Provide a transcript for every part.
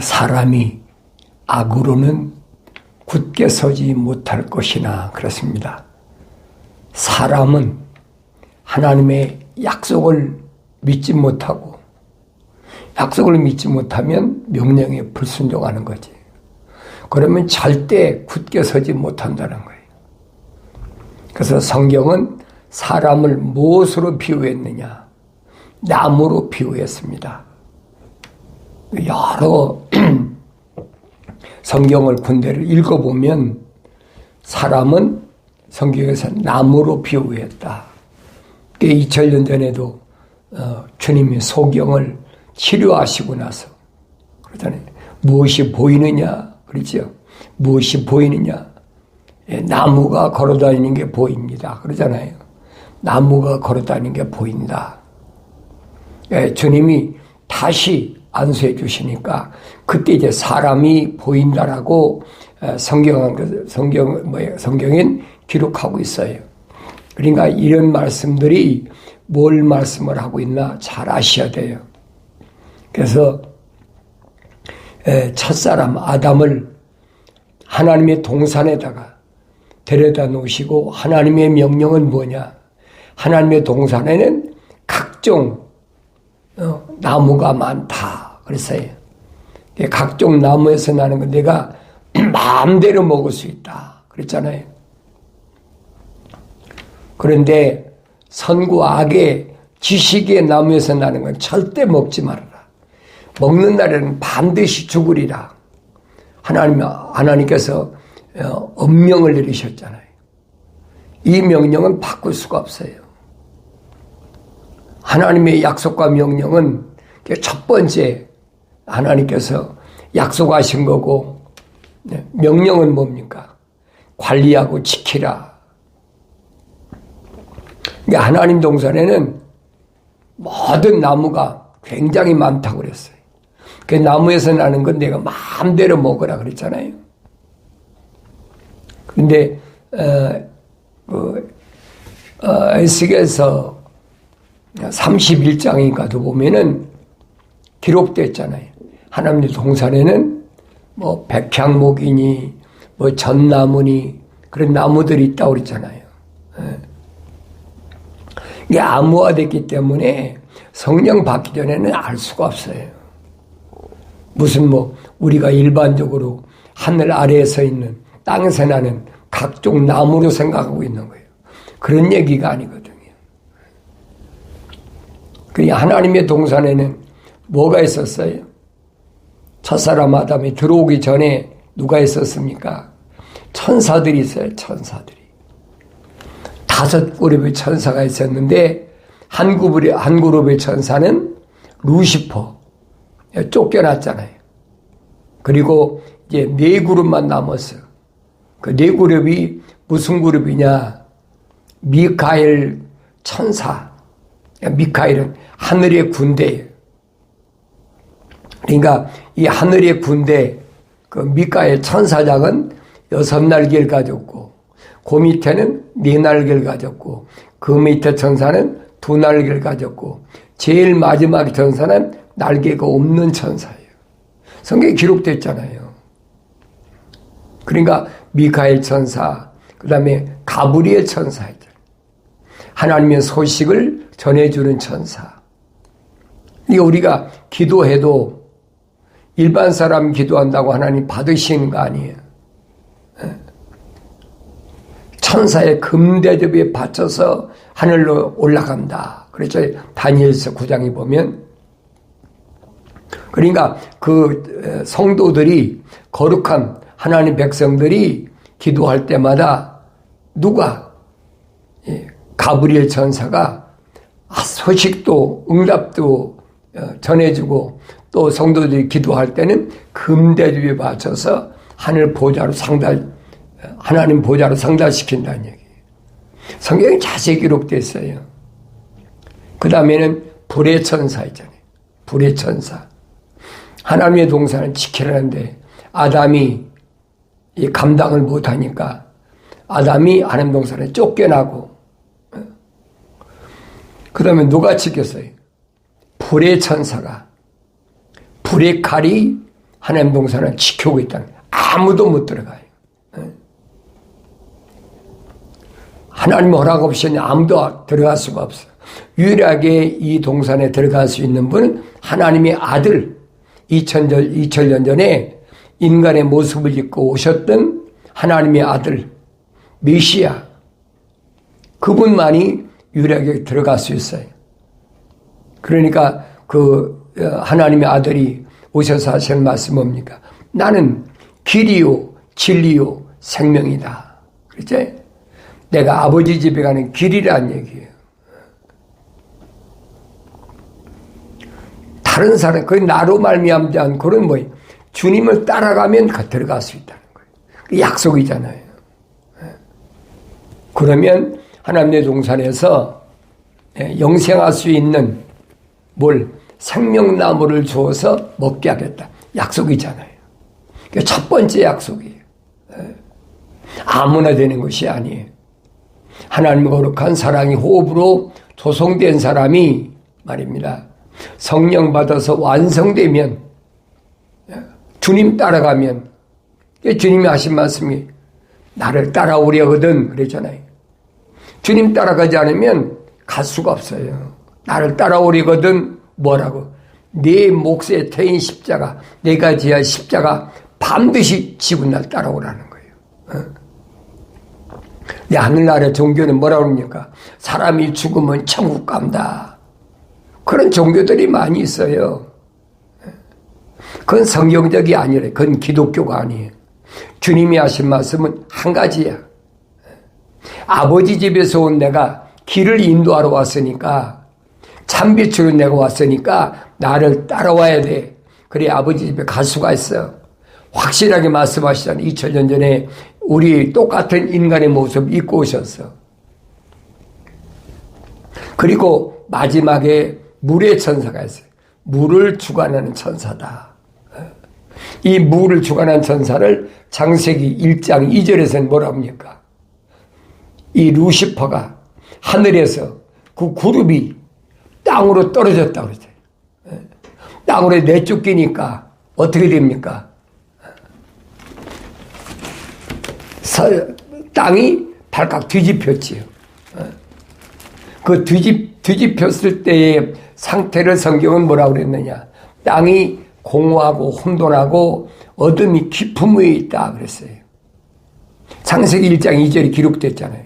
사람이 악으로는 굳게 서지 못할 것이나 그렇습니다. 사람은 하나님의 약속을 믿지 못하고 약속을 믿지 못하면 명령에 불순종하는 거지. 그러면 절대 굳게 서지 못한다는 거예요. 그래서 성경은 사람을 무엇으로 비유했느냐? 나무로 비유했습니다. 여러 성경을 군데를 읽어보면 사람은 성경에서 나무로 비유했다. 2000년 전에도 주님이 소경을 치료하시고 나서 그러잖아요. 무엇이 보이느냐? 그렇죠? 무엇이 보이느냐? 나무가 걸어다니는 게 보입니다. 그러잖아요. 나무가 걸어다니는 게 보인다. 주님이 다시 안수해 주시니까 그때 이제 사람이 보인다라고 성경엔 기록하고 있어요. 그러니까 이런 말씀들이 뭘 말씀을 하고 있나 잘 아셔야 돼요. 그래서 첫사람 아담을 하나님의 동산에다가 데려다 놓으시고 하나님의 명령은 뭐냐? 하나님의 동산에는 각종 나무가 많다 그랬어요. 각종 나무에서 나는 건 내가 마음대로 먹을 수 있다 그랬잖아요. 그런데 선과 악의 지식의 나무에서 나는 건 절대 먹지 말아라. 먹는 날에는 반드시 죽으리라. 하나님께서 엄명을 내리셨잖아요. 이 명령은 바꿀 수가 없어요. 하나님의 약속과 명령은 첫 번째 하나님께서 약속하신 거고, 명령은 뭡니까? 관리하고 지키라. 하나님 동산에는 모든 나무가 굉장히 많다고 그랬어요. 그 나무에서 나는 건 내가 마음대로 먹으라 그랬잖아요. 그런데 에스겔서 31장인가도 보면은 기록됐잖아요. 하나님의 동산에는 뭐 백향목이니 뭐 전나무니 그런 나무들이 있다고 그랬잖아요. 이게 암호화됐기 때문에 성령 받기 전에는 알 수가 없어요. 무슨 우리가 일반적으로 하늘 아래에 서 있는 땅에서 나는 각종 나무로 생각하고 있는 거예요. 그런 얘기가 아니거든요. 하나님의 동산에는 뭐가 있었어요? 첫사람 아담이 들어오기 전에 누가 있었습니까? 천사들이 있어요. 천사들이. 5그룹의 천사가 있었는데 한 그룹의 천사는 루시퍼 쫓겨났잖아요. 그리고 이제 4그룹만 남았어요. 그 4그룹이 무슨 그룹이냐? 미카엘 천사. 미카엘은 하늘의 군대예요. 그러니까 이 하늘의 군대, 그 미카엘 천사장은 6날개를 가졌고, 그 밑에는 4날개를 가졌고, 그 밑에 천사는 2날개를 가졌고, 제일 마지막 천사는 날개가 없는 천사예요. 성경에 기록됐잖아요. 그러니까 미카엘 천사, 그 다음에 가브리엘 천사 있잖아요. 하나님의 소식을 전해주는 천사. 이게 우리가 기도해도 일반 사람 기도한다고 하나님 받으시는 거 아니에요. 천사의 금대접에 받쳐서 하늘로 올라간다. 그렇죠. 다니엘서 9장에 보면. 그러니까 그 성도들이 거룩한 하나님 백성들이 기도할 때마다 누가 가브리엘 천사가 소식도 응답도 전해주고 또 성도들이 기도할 때는 금대접에 받쳐서 하나님 보좌로 상달시킨다는 얘기예요. 성경에 자세히 기록되어 있어요. 그 다음에는 불의 천사 있잖아요. 불의 천사. 하나님의 동산을 지키라는데 아담이 이 감당을 못하니까 아담이 하나님 동산에 쫓겨나고 그 다음에 누가 지켰어요? 불의 천사가 불의 칼이 하나님 동산을 지키고 있다는 거예요. 아무도 못 들어가요. 하나님 허락 없이 아무도 들어갈 수가 없어요. 유일하게 이 동산에 들어갈 수 있는 분은 하나님의 아들, 2000년 전에 인간의 모습을 입고 오셨던 하나님의 아들 메시아, 그분만이 유일하게 들어갈 수 있어요. 그러니까 그 하나님의 아들이 오셔서 하시는 말씀 뭡니까? 나는 길이요 진리요 생명이다. 그렇지? 내가 아버지 집에 가는 길이란 얘기예요. 다른 사람, 그 나로 말미암지 않고는 뭐예요? 주님을 따라가면 들어갈 수 있다는 거예요. 그 약속이잖아요. 그러면 하나님의 동산에서 영생할 수 있는 뭘 생명나무를 주어서 먹게 하겠다. 약속이잖아요. 그게 첫 번째 약속이에요. 아무나 되는 것이 아니에요. 하나님의 거룩한 사랑의 호흡으로 조성된 사람이 말입니다. 성령 받아서 완성되면, 주님 따라가면, 주님이 하신 말씀이 나를 따라오려거든 그랬잖아요. 주님 따라가지 않으면 갈 수가 없어요. 나를 따라오려거든 뭐라고? 내 몫에 태인 십자가, 내가 지은 십자가 반드시 지고 날 따라오라는 거예요. 내 하늘나라 종교는 뭐라고 합니까? 사람이 죽으면 천국 간다. 그런 종교들이 많이 있어요. 그건 성경적이 아니라, 그건 기독교가 아니에요. 주님이 하신 말씀은 한 가지야. 아버지 집에서 온 내가 길을 인도하러 왔으니까, 참빛으로 내가 왔으니까 나를 따라와야 돼. 그래 아버지 집에 갈 수가 있어요. 확실하게 말씀하시잖아요. 2000년 전에 우리 똑같은 인간의 모습 입고 오셨어. 그리고 마지막에 물의 천사가 있어요. 물을 주관하는 천사다. 이 물을 주관하는 천사를 창세기 1장 2절에서는 뭐라 합니까? 이 루시퍼가 하늘에서 그 그룹이 땅으로 떨어졌다고 그러죠. 땅으로 내쫓기니까 어떻게 됩니까? 땅이 발칵 뒤집혔지요. 그 뒤집혔을 때의 상태를 성경은 뭐라고 그랬느냐? 땅이 공허하고 혼돈하고 어둠이 깊은 위에 있다 그랬어요. 창세기 1장 2절이 기록됐잖아요.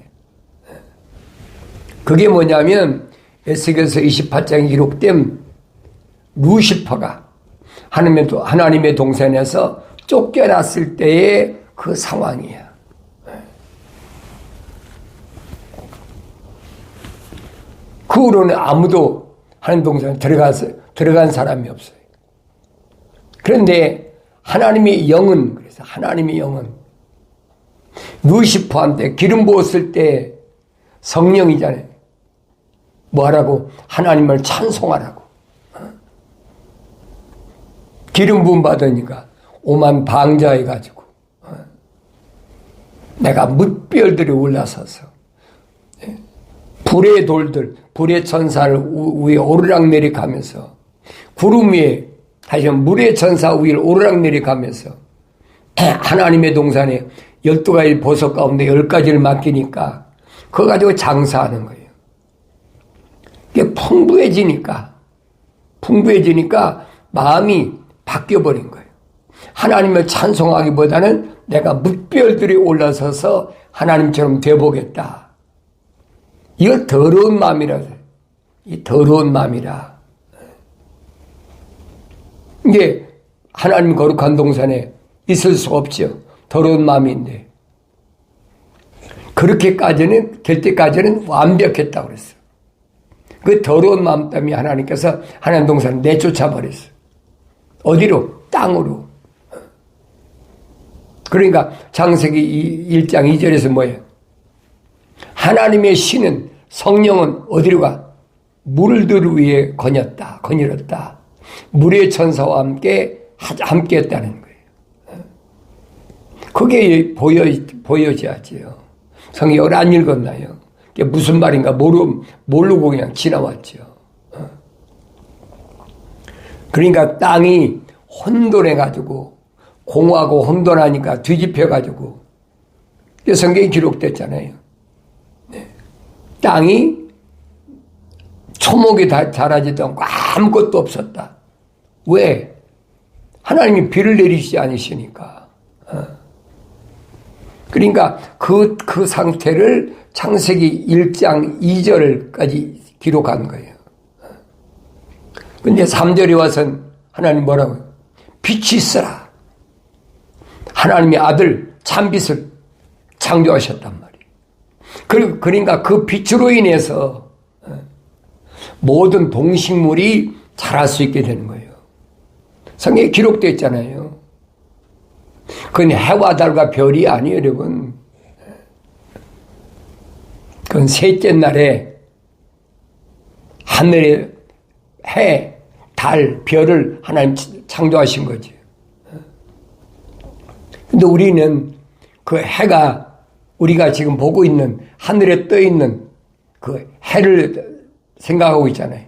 그게 뭐냐면 에스겔서 28장에 기록된 루시퍼가 하나님의 동산에서 쫓겨났을 때의 그 상황이야. 그 후로는 아무도 하나님 동산에 들어간 사람이 없어요. 그런데 하나님의 영은, 그래서 하나님의 영은 루시퍼한테 기름 부었을 때 성령이잖아요. 뭐하라고? 하나님을 찬송하라고. 기름 부음 받으니까 오만 방자해가지고 내가 뭇별들이 올라서서 불의 돌들, 불의 천사를 위에 오르락내리가면서 구름 위에, 다시 한번 물의 천사 위에 오르락내리가면서 하나님의 동산에 12가지 보석 가운데 10가지를 맡기니까 그거 가지고 장사하는 거예요. 이게 풍부해지니까 마음이 바뀌어버린 거예요. 하나님을 찬송하기보다는 내가 뭇별들이 올라서서 하나님처럼 되어보겠다. 이거 더러운 마음이라. 이 더러운 마음이라. 이게 하나님 거룩한 동산에 있을 수가 없죠. 더러운 마음인데. 그렇게까지는, 될 때까지는 완벽했다고 그랬어요. 그 더러운 마음 때문에 하나님께서 하나님 동산을 내쫓아 버렸어요. 어디로? 땅으로. 그러니까 창세기 1장 2절에서 뭐예요? 하나님의 신은, 성령은 어디로 가? 물들 위에 거닐었다. 물의 천사와 함께 했다는 거예요. 그게 보여져야지요. 성경을 안 읽었나요? 그게 무슨 말인가 모르고 그냥 지나왔죠. 그러니까 땅이 혼돈해가지고 공허하고 혼돈하니까 뒤집혀가지고 성경에 기록됐잖아요. 네. 땅이 초목이 다 자라지도 않고 아무것도 없었다. 왜? 하나님이 비를 내리시지 않으시니까. 그러니까 그 상태를 창세기 1장 2절까지 기록한 거예요. 근데 3절에 와서는 하나님 뭐라고요? 빛이 있어라. 하나님의 아들 참빛을 창조하셨단 말이에요. 그러니까 그 빛으로 인해서 모든 동식물이 자랄 수 있게 되는 거예요. 성경에 기록되어 있잖아요. 그건 해와 달과 별이 아니에요, 여러분. 그건 셋째 날에 하늘에 해, 달, 별을 하나님 창조하신 거지. 근데 우리는 그 해가 우리가 지금 보고 있는 하늘에 떠 있는 그 해를 생각하고 있잖아요.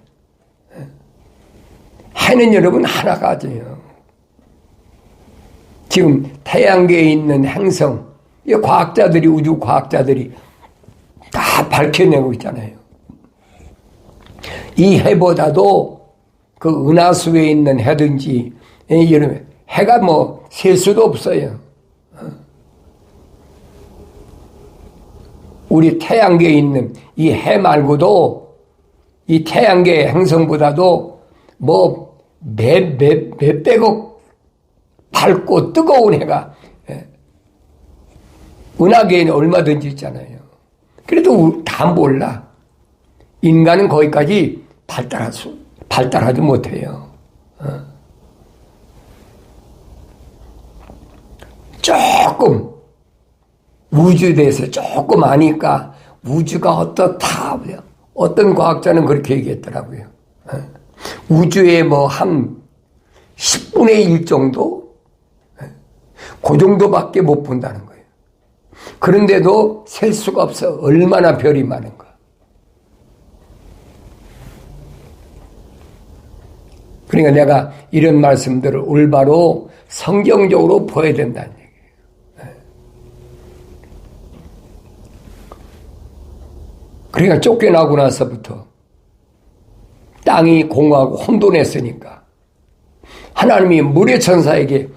해는 여러분 하나가지요. 지금 태양계에 있는 행성, 이 과학자들이, 우주 과학자들이 다 밝혀내고 있잖아요. 이 해보다도 그 은하수에 있는 해든지, 여러분, 해가 뭐 셀 수도 없어요. 우리 태양계에 있는 이 해 말고도 이 태양계의 행성보다도 뭐 몇백억 밝고 뜨거운 해가 은하계에는 얼마든지 있잖아요. 그래도 다 몰라. 인간은 거기까지 발달하지 못해요. 조금 우주에 대해서 조금 아니까 우주가 어떻다. 어떤 과학자는 그렇게 얘기했더라고요. 우주에 뭐 한 10분의 1 정도? 그 정도밖에 못 본다는 거예요. 그런데도 셀 수가 없어. 얼마나 별이 많은가. 그러니까 내가 이런 말씀들을 올바로 성경적으로 보여야 된다는 얘기예요. 그러니까 쫓겨나고 나서부터 땅이 공허하고 혼돈했으니까 하나님이 물의 천사에게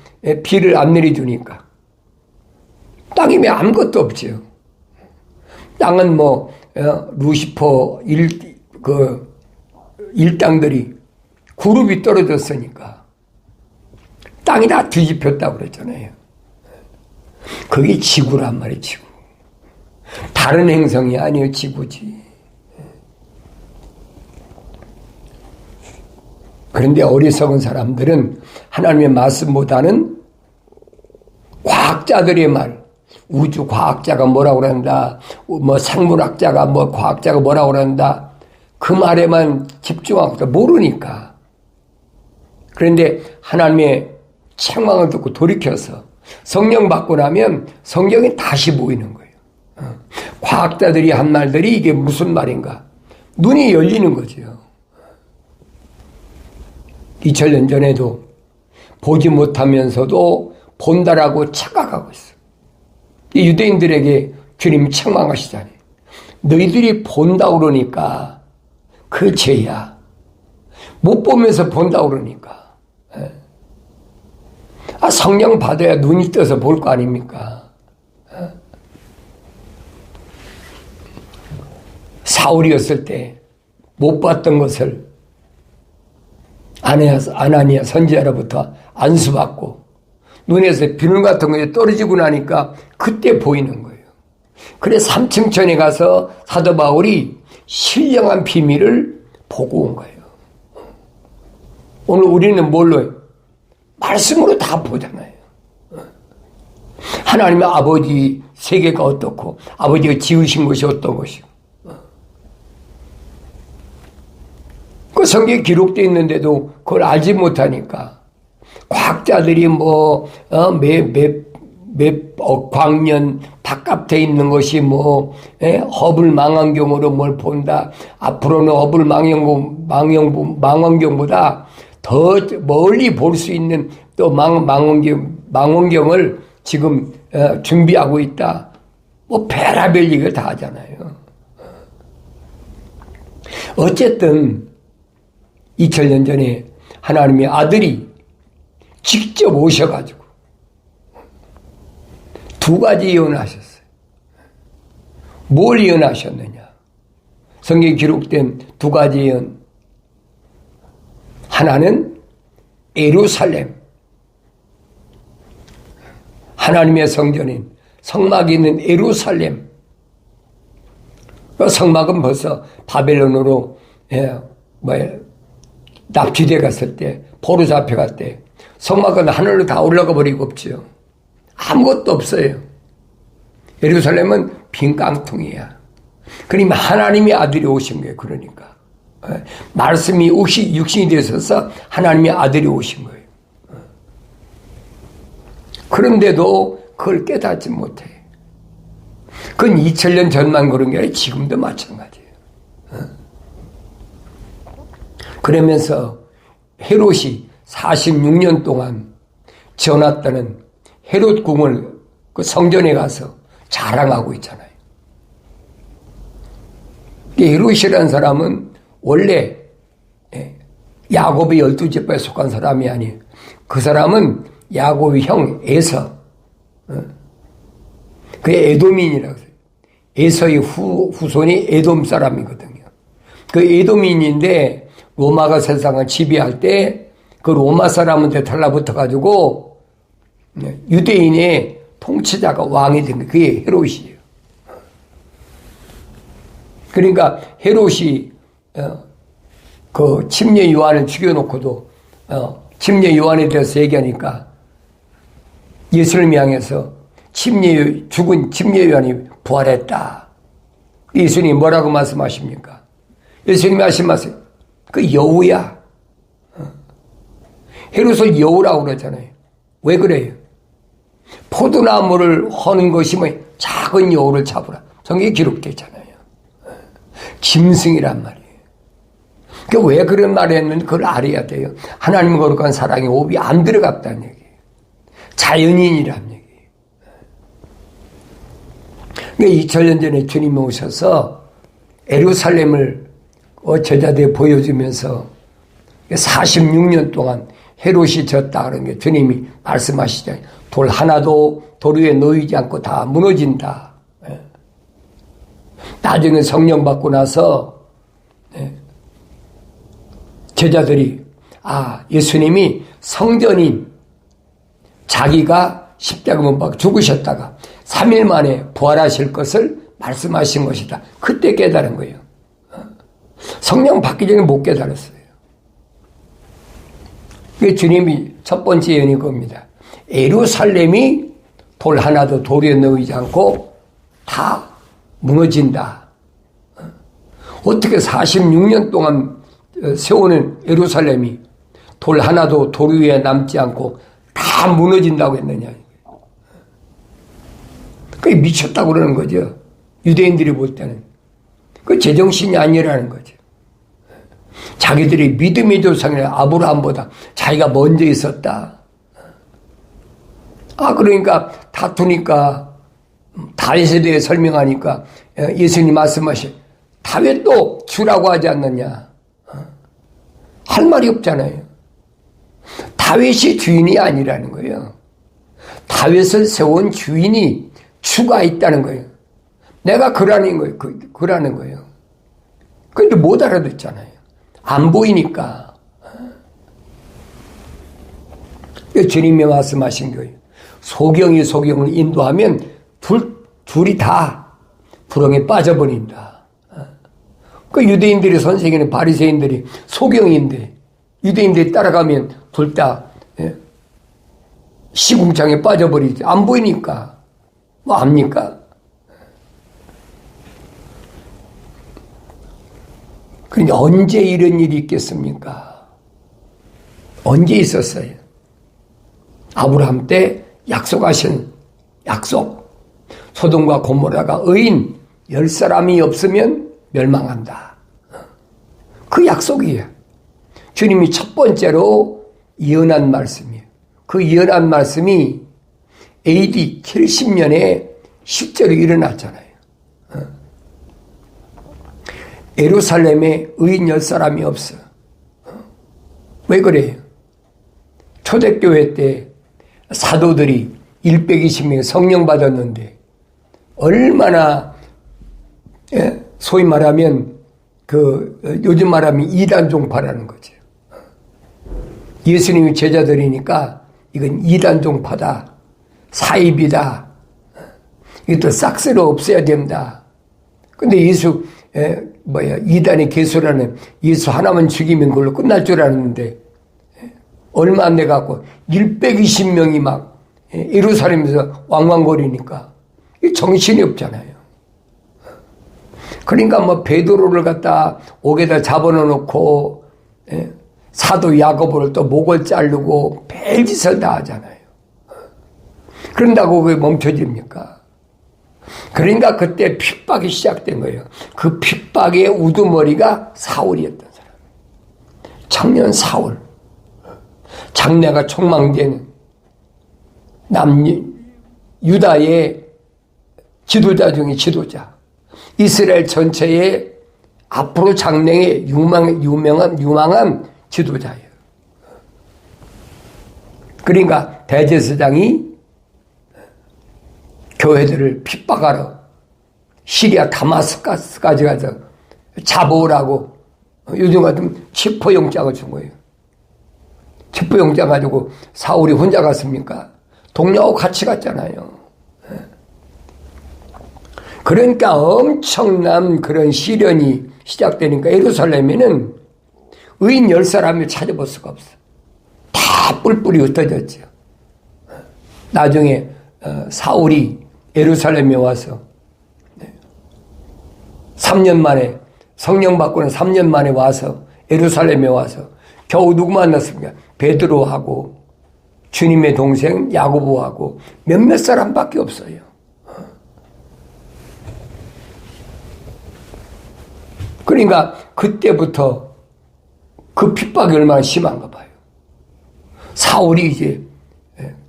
비를 안 내려주니까 땅이 아무것도 없지요. 땅은 뭐 루시퍼 일당들이 그룹이 떨어졌으니까 땅이 다 뒤집혔다고 그랬잖아요. 그게 지구란 말이에요. 지구. 다른 행성이 아니에요. 지구지. 그런데 어리석은 사람들은 하나님의 말씀보다는 과학자들의 말, 우주 과학자가 뭐라고 그런다, 뭐 생물학자가 과학자가 뭐라고 그런다, 그 말에만 집중하고 모르니까. 그런데 하나님의 책망을 듣고 돌이켜서 성령 받고 나면 성경이 다시 보이는 거예요. 과학자들이 한 말들이 이게 무슨 말인가? 눈이 열리는 거죠. 2000년 전에도 보지 못하면서도 본다라고 착각하고 있어. 이 유대인들에게 주님 책망하시잖아요. 너희들이 본다 그러니까 그 죄야. 못 보면서 본다 그러니까. 성령 받아야 눈이 떠서 볼 거 아닙니까? 사울이었을 때 못 봤던 것을 아나니아 선지자로부터 안수받고 눈에서 비늘 같은 것이 떨어지고 나니까 그때 보이는 거예요. 그래 3층천에 가서 사도 바울이 신령한 비밀을 보고 온 거예요. 오늘 우리는 뭘로? 말씀으로 다 보잖아요. 하나님의 아버지 세계가 어떻고 아버지가 지으신 것이 어떤 것이고 그 성경에 기록되어 있는데도 그걸 알지 못하니까 과학자들이 몇억 광년 바깥에 있는 것이 허블 망원경으로 뭘 본다. 앞으로는 허블 망원경보다 더 멀리 볼 수 있는 또 망원경을 지금 준비하고 있다. 뭐 별의별 얘기를 다 하잖아요. 어쨌든 2000년 전에 하나님의 아들이 직접 오셔가지고 두 가지 예언을 하셨어요. 뭘 예언하셨느냐? 성경에 기록된 두 가지 예언. 하나는 예루살렘, 하나님의 성전인 성막이 있는 예루살렘. 그 성막은 벌써 바벨론으로 납치돼 갔을 때, 포로 잡혀갈 때 성막은 하늘로 다 올라가 버리고 없죠. 아무것도 없어요. 예루살렘은 빈 깡통이야. 그러니까 하나님의 아들이 오신 거예요. 그러니까 말씀이 육신이 되셔서 하나님의 아들이 오신 거예요. 그런데도 그걸 깨닫지 못해. 그건 2000년 전만 그런 게 아니라 지금도 마찬가지예요. 그러면서 헤롯이 46년 동안 지어놨다는 헤롯 궁을 그 성전에 가서 자랑하고 있잖아요. 헤롯이라는 사람은 원래 야곱의 12지파에 속한 사람이 아니에요. 그 사람은 야곱의 형 에서, 그게 에돔인이라고 해요. 에서의 후손이 에돔 사람이거든요. 그 에돔인인데 로마가 세상을 지배할 때 그 로마 사람한테 달라붙어가지고 유대인의 통치자가 왕이 된 거예요. 그게 헤롯이에요. 그러니까 헤롯이 그 침례 요한을 죽여놓고도 침례 요한에 대해서 얘기하니까 예수를 향해서 죽은 침례 요한이 부활했다. 예수님이 뭐라고 말씀하십니까? 예수님이 말씀하세요. 그 여우야. 헤롯을 여우라고 그러잖아요. 왜 그래요? 포도나무를 허는 것이 뭐 작은 여우를 잡으라. 성경에 기록되잖아요. 짐승이란 말이에요. 그 왜 그런 말을 했는지 그걸 알아야 돼요. 하나님 거룩한 사랑의 옵이 안 들어갔다는 얘기예요. 자연인이란 얘기예요. 그러니까 2000년 전에 주님이 오셔서 예루살렘을 제자들에 보여주면서 46년 동안 헤롯이 졌다 그런 게 주님이 말씀하시잖아요. 돌 하나도 돌 위에 놓이지 않고 다 무너진다. 나중에 성령 받고 나서 제자들이 예수님이 성전인 자기가 십자가 못 박혀 죽으셨다가 3일 만에 부활하실 것을 말씀하신 것이다. 그때 깨달은 거예요. 성령 받기 전에 못 깨달았어요. 그 주님이 첫 번째 예언이 겁니다. 예루살렘이 돌 하나도 돌에 놓이지 않고 다 무너진다. 어떻게 46년 동안 세우는 예루살렘이 돌 하나도 돌 위에 남지 않고 다 무너진다고 했느냐. 그게 미쳤다고 그러는 거죠. 유대인들이 볼 때는. 그 제정신이 아니라는 거죠. 자기들이 믿음의 조상인 아브라함보다 자기가 먼저 있었다. 그러니까 다투니까 다윗에 대해 설명하니까 예수님 말씀하신 다윗도 주라고 하지 않느냐. 할 말이 없잖아요. 다윗이 주인이 아니라는 거예요. 다윗을 세운 주인이 주가 있다는 거예요. 내가 그라는 거예요. 그라는 거예요. 그런데 못 알아듣잖아요. 안 보이니까. 주님이 말씀하신 거예요. 소경이 소경을 인도하면 둘이 다 불행에 빠져버린다. 그 유대인들의 선생님은 바리새인들이 소경인데 유대인들이 따라가면 둘 다 시궁창에 빠져버리지. 안 보이니까. 뭐 압니까? 그러니까 언제 이런 일이 있겠습니까? 언제 있었어요? 아브라함 때 약속하신 약속. 소돔과 고모라가 의인 10사람이 없으면 멸망한다. 그 약속이에요. 주님이 첫 번째로 예언한 말씀이에요. 그 예언한 말씀이 AD 70년에 실제로 일어났잖아요. 예루살렘에 의인 10사람이 없어. 왜 그래요? 초대교회 때 사도들이 120명 성령 받았는데 얼마나 소위 말하면 요즘 말하면 이단 종파라는 거죠. 예수님이 제자들이니까 이건 이단 종파다, 사입이다, 이것도 싹쓸이 없애야 된다. 근데 예수 이단의 개수라는 예수 하나만 죽이면 그걸로 끝날 줄 알았는데 얼마 안 돼 갖고 120명이 막 예루살렘에서 왕왕거리니까 정신이 없잖아요. 그러니까 뭐 베드로를 갖다 옥에다 잡아놓고 사도 야고보를 또 목을 자르고 별짓을 다 하잖아요. 그런다고 왜 멈춰집니까? 그러니까 그때 핍박이 시작된 거예요. 그 핍박의 우두머리가 사울이었던 사람. 청년 사울. 장래가 촉망되는 유다의 지도자 중에 지도자. 이스라엘 전체의 앞으로 장래에 유망한 지도자예요. 그러니까 대제사장이 교회들을 핍박하러 시리아 다마스까지 가서 잡아오라고 요즘 같으면 체포영장을 준 거예요. 체포영장 가지고 사울이 혼자 갔습니까? 동료하고 같이 갔잖아요. 그러니까 엄청난 그런 시련이 시작되니까 예루살렘에는 의인 10사람을 찾아볼 수가 없어. 다 뿔뿔이 흩어졌죠. 나중에 사울이 예루살렘에 와서 3년 만에 성령 받고는 3년 만에 와서 예루살렘에 와서 겨우 누구 만났습니까? 베드로하고 주님의 동생 야고보하고 몇몇 사람밖에 없어요. 그러니까 그때부터 그 핍박이 얼마나 심한가 봐요. 사울이 이제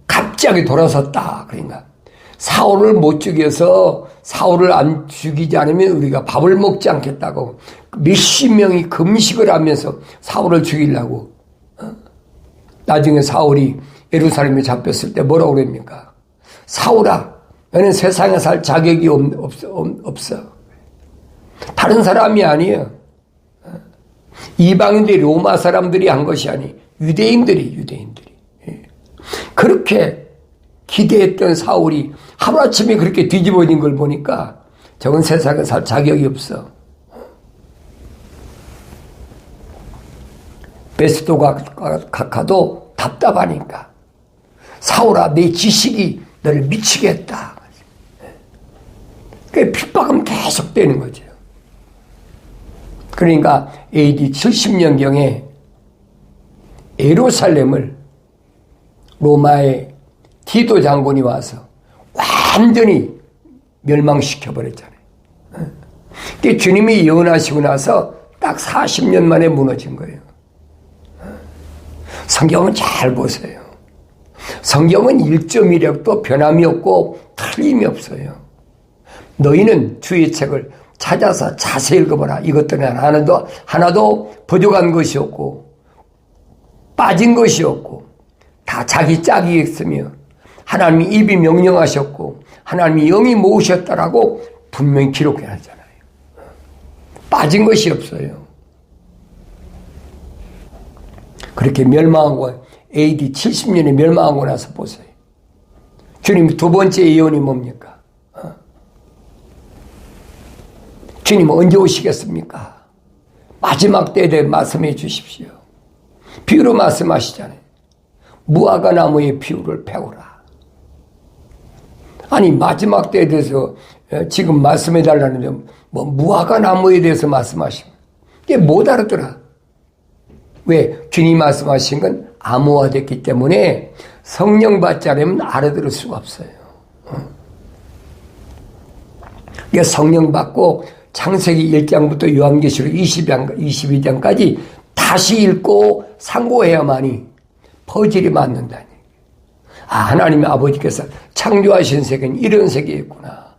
갑자기 돌아섰다. 그러니까 사울을 못 죽여서 사울을 안 죽이지 않으면 우리가 밥을 먹지 않겠다고 몇십 명이 금식을 하면서 사울을 죽이려고. 나중에 사울이 예루살렘에 잡혔을 때 뭐라고 그럽니까? 사울아, 너는 세상에 살 자격이 없어. 다른 사람이 아니에요. 이방인들이 로마 사람들이 한 것이 아니 유대인들이. 그렇게 기대했던 사울이 하루아침에 그렇게 뒤집어진 걸 보니까 저건 세상에 살 자격이 없어. 베스도 각하도 답답하니까 사울아, 내 지식이 너를 미치게 했다. 그 핍박은 계속되는 거죠. 그러니까 AD 70년경에 예루살렘을 로마의 티도 장군이 와서 완전히 멸망시켜버렸잖아요. 그게 주님이 예언하시고 나서 딱 40년 만에 무너진 거예요. 성경은 잘 보세요. 성경은 1.1획도 변함이 없고 틀림이 없어요. 너희는 주의 책을 찾아서 자세히 읽어보라. 이것들은 하나도 부족한 것이 없고 빠진 것이 없고 다 자기 짝이 있으며 하나님이 입이 명령하셨고 하나님이 영이 모으셨다라고 분명히 기록해놨잖아요. 빠진 것이 없어요. 그렇게 멸망하고 AD 70년에 멸망하고 나서 보세요. 주님 두 번째 예언이 뭡니까? 주님 언제 오시겠습니까? 마지막 때에 대해 말씀해 주십시오. 비유로 말씀하시잖아요. 무화과 나무의 비유를 배우라. 아니 마지막 때에 대해서 지금 말씀해 달라는데 뭐 무화과 나무에 대해서 말씀하시면 이게 못 알아들어. 왜? 주님 말씀하신 건 암호화됐기 때문에 성령 받지 않으면 알아들을 수가 없어요. 그러니까 성령 받고 창세기 1장부터 요한계시록 22장까지 다시 읽고 상고해야만이 퍼즐이 맞는다니. 아, 하나님의 아버지께서 창조하신 세계는 이런 세계였구나.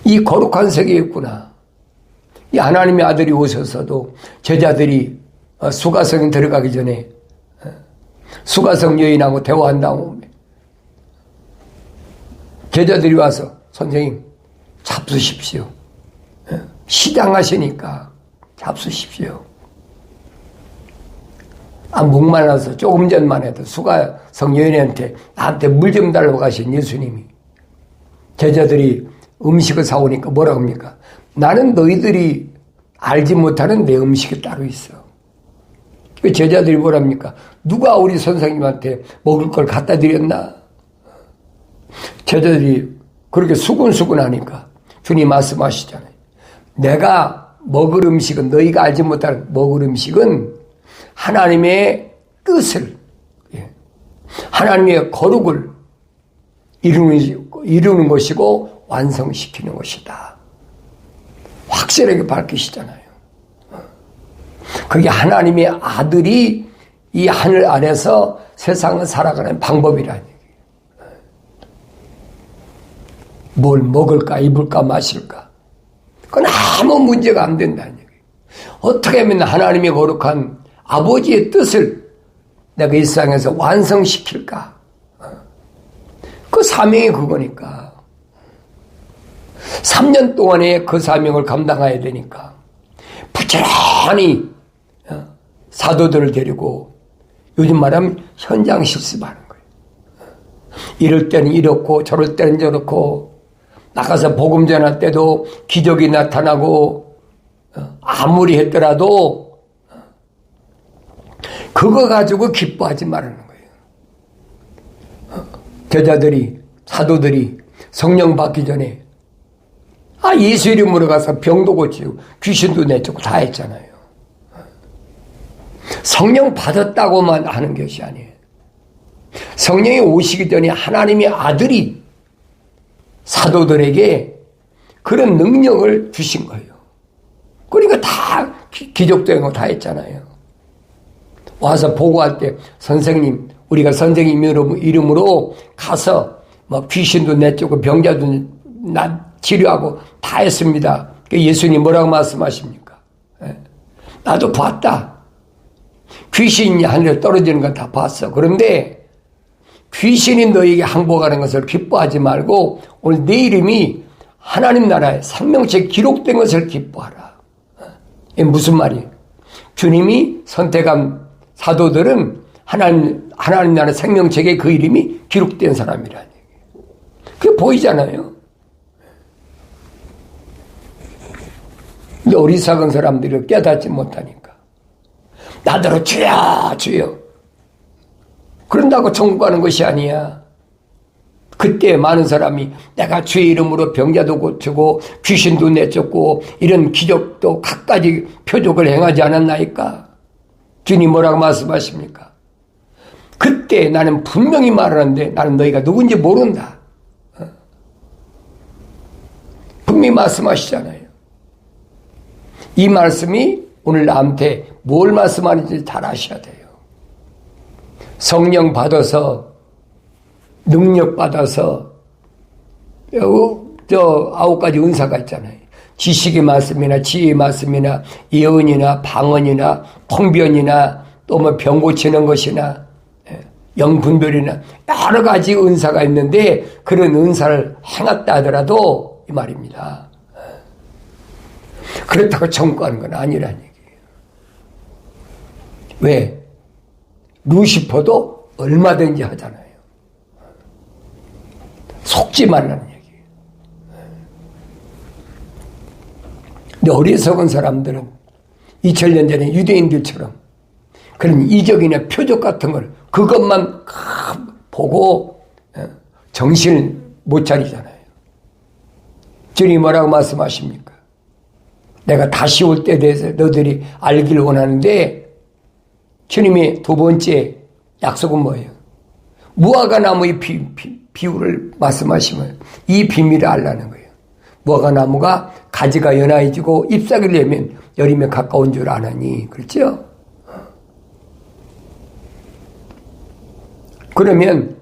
이 거룩한 세계였구나. 이 하나님의 아들이 오셔서도 제자들이 수가성에 들어가기 전에 수가성 여인하고 대화한 다음에 제자들이 와서 선생님 잡수십시오. 시장하시니까 잡수십시오. 아, 목말라서 조금 전만 해도 수가성 여인한테 나한테 물 좀 달라고 가신 예수님이 제자들이 음식을 사오니까 뭐라고 합니까? 나는 너희들이 알지 못하는 내 음식이 따로 있어. 제자들이 뭐랍니까? 누가 우리 선생님한테 먹을 걸 갖다 드렸나? 제자들이 그렇게 수군수군하니까 주님 말씀하시잖아요. 내가 먹을 음식은, 너희가 알지 못하는 먹을 음식은 하나님의 뜻을, 하나님의 거룩을 이루는 것이고 완성시키는 것이다. 확실하게 밝히시잖아요. 그게 하나님의 아들이 이 하늘 안에서 세상을 살아가는 방법이라는 얘기예요. 뭘 먹을까, 입을까, 마실까. 그건 아무 문제가 안 된다는 얘기예요. 어떻게 하면 하나님의 거룩한 아버지의 뜻을 내가 이 세상에서 완성시킬까. 그 사명이 그거니까. 3년 동안에 그 사명을 감당해야 되니까 부지런히 사도들을 데리고 요즘 말하면 현장 실습하는 거예요. 이럴 때는 이렇고 저럴 때는 저렇고 나가서 복음 전할 때도 기적이 나타나고 아무리 했더라도 그거 가지고 기뻐하지 말라는 거예요. 제자들이 사도들이 성령 받기 전에 예수 이름으로 가서 병도 고치고 귀신도 내쫓고 다 했잖아요. 성령 받았다고만 하는 것이 아니에요. 성령이 오시기 전에 하나님의 아들이 사도들에게 그런 능력을 주신 거예요. 그러니까 다 기적된 거 다 했잖아요. 와서 보고할 때 선생님, 우리가 선생님 이름으로 가서 귀신도 내쫓고 병자도 치료하고 다 했습니다. 예수님 뭐라고 말씀하십니까? 나도 봤다. 귀신이 하늘에 떨어지는 건 다 봤어. 그런데 귀신이 너에게 항복하는 것을 기뻐하지 말고 오늘 내 이름이 하나님 나라에 생명책에 기록된 것을 기뻐하라. 이게 무슨 말이에요? 주님이 선택한 사도들은 하나님 나라 생명책에 그 이름이 기록된 사람이라는 얘기예요. 그게 보이잖아요. 근데 어리석은 사람들이 깨닫지 못하니까 나더러 주여 주여 그런다고 천국 가는 것이 아니야. 그때 많은 사람이 내가 주의 이름으로 병자도 고치고 귀신도 내쫓고 이런 기적도 갖가지 표적을 행하지 않았나이까? 주님 뭐라고 말씀하십니까? 그때 나는 분명히 말하는데 나는 너희가 누군지 모른다. 분명히 말씀하시잖아요. 이 말씀이 오늘 나한테 뭘 말씀하는지 잘 아셔야 돼요. 성령 받아서 능력 받아서 저 9가지 은사가 있잖아요. 지식의 말씀이나 지혜의 말씀이나 예언이나 방언이나 통변이나 또 뭐 병 고치는 것이나 영분별이나 여러 가지 은사가 있는데 그런 은사를 행했다 하더라도 이 말입니다. 그렇다고 천국 가는 건 아니라는 얘기예요. 왜? 루시퍼도 얼마든지 하잖아요. 속지 말라는 얘기예요. 근데 어리석은 사람들은 2000년 전에 유대인들처럼 그런 이적이나 표적 같은 걸 그것만 보고 정신을 못 차리잖아요. 주님이 뭐라고 말씀하십니까? 내가 다시 올 때에 대해서 너희들이 알기를 원하는데 주님의 두 번째 약속은 뭐예요? 무화과 나무의 비유를 말씀하시면 이 비밀을 알라는 거예요. 무화과나무가 가지가 연하해지고 잎사귀를 내면 여름에 가까운 줄 아느니. 그렇죠? 그러면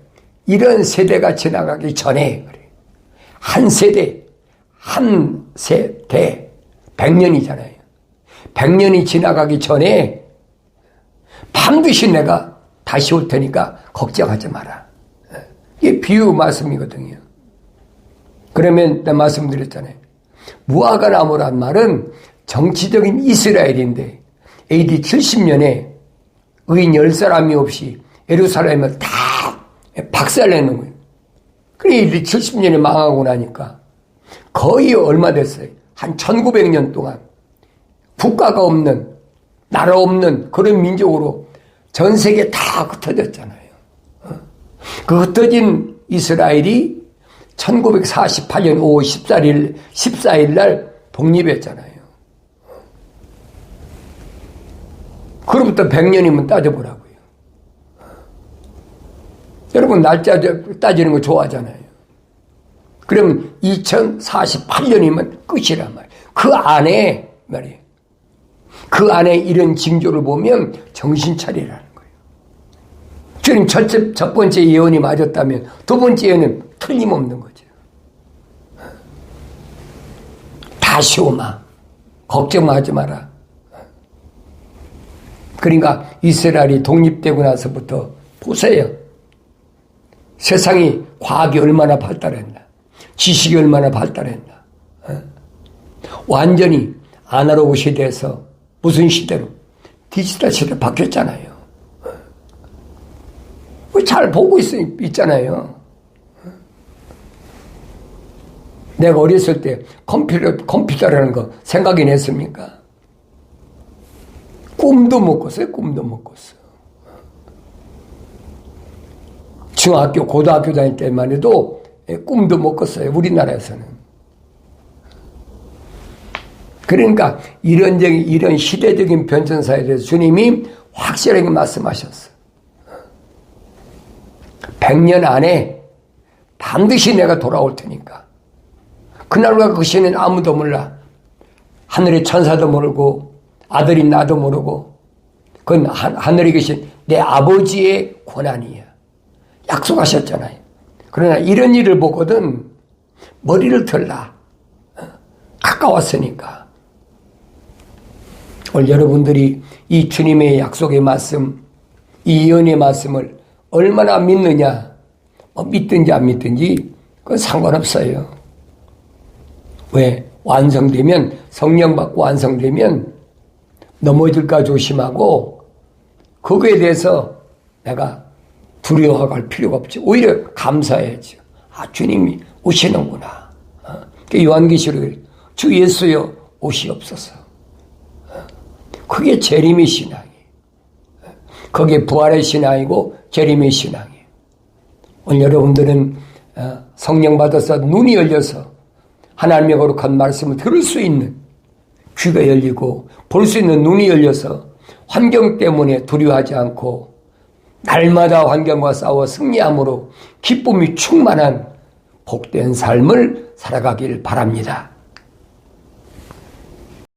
이런 세대가 지나가기 전에 한 세대, 100년이잖아요. 100년이 지나가기 전에 반드시 내가 다시 올 테니까 걱정하지 마라. 이게 비유 말씀이거든요. 그러면 내가 말씀드렸잖아요. 무화과나무란 말은 정치적인 이스라엘인데 AD 70년에 의인 10사람이 없이 예루살렘을 다 박살내는 거예요. 그러니 70년에 망하고 나니까 거의 얼마 됐어요. 한 1900년 동안 국가가 없는, 나라 없는 그런 민족으로 전 세계에 다 흩어졌잖아요. 그 흩어진 이스라엘이 1948년 5월 14일 날 독립했잖아요. 그로부터 100년이면 따져보라고요. 여러분 날짜 따지는 거 좋아하잖아요. 그러면 2048년이면 끝이란 말이에요. 그 안에 말이에요. 그 안에 이런 징조를 보면 정신 차리라는 거예요. 주님 첫 번째 예언이 맞았다면 두 번째 예언은 틀림없는 거죠. 다시 오마. 걱정하지 마라. 그러니까 이스라엘이 독립되고 나서부터 보세요. 세상이 과학이 얼마나 발달했나. 지식이 얼마나 발달했나. 완전히 아날로그 시대에서 무슨 시대로? 디지털 시대 바뀌었잖아요. 잘 보고 있잖아요. 내가 어렸을 때 컴퓨터라는 거 생각이 냈습니까? 꿈도 못 꿨어요. 꿈도 못 꿨어요. 중학교, 고등학교 다닐 때만 해도 꿈도 못 꿨어요. 우리나라에서는. 그러니까 이런 시대적인 변천사에 대해서 주님이 확실하게 말씀하셨어요. 100년 안에 반드시 내가 돌아올 테니까. 그날과 그 시는 아무도 몰라. 하늘의 천사도 모르고 아들이 나도 모르고 그건 하늘에 계신 내 아버지의 권한이야. 약속하셨잖아요. 그러나 이런 일을 보거든 머리를 들라. 가까웠으니까. 오늘 여러분들이 이 주님의 약속의 말씀, 이 예언의 말씀을 얼마나 믿느냐, 믿든지 안 믿든지 그건 상관없어요. 왜? 완성되면, 성령 받고 완성되면 넘어질까 조심하고 그거에 대해서 내가 두려워할 필요가 없지. 오히려 감사해야죠. 아, 주님이 오시는구나. 요한계시록에 주 예수여 오시옵소서. 그게 재림의 신앙이에요. 그게 부활의 신앙이고 재림의 신앙이에요. 오늘 여러분들은 성령 받아서 눈이 열려서 하나님의 거룩한 말씀을 들을 수 있는 귀가 열리고 볼 수 있는 눈이 열려서 환경 때문에 두려워하지 않고 날마다 환경과 싸워 승리함으로 기쁨이 충만한 복된 삶을 살아가길 바랍니다.